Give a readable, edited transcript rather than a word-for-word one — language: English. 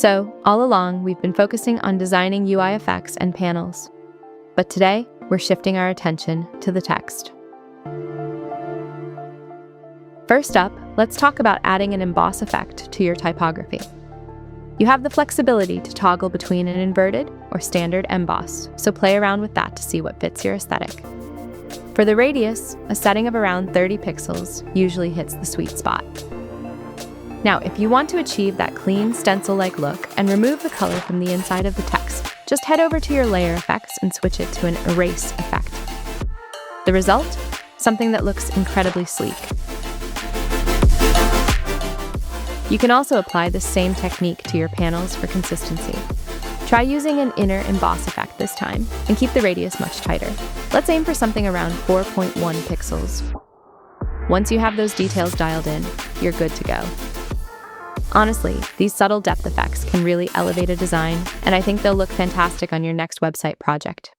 So, all along, we've been focusing on designing UI effects and panels. But today, we're shifting our attention to the text. First up, let's talk about adding an emboss effect to your typography. You have the flexibility to toggle between an inverted or standard emboss, so play around with that to see what fits your aesthetic. For the radius, a setting of around 30 pixels usually hits the sweet spot. Now, if you want to achieve that clean stencil-like look and remove the color from the inside of the text, just head over to your layer effects and switch it to an erase effect. The result? Something that looks incredibly sleek. You can also apply the same technique to your panels for consistency. Try using an inner emboss effect this time, and keep the radius much tighter. Let's aim for something around 4.1 pixels. Once you have those details dialed in, you're good to go. Honestly, these subtle depth effects can really elevate a design, and I think they'll look fantastic on your next website project.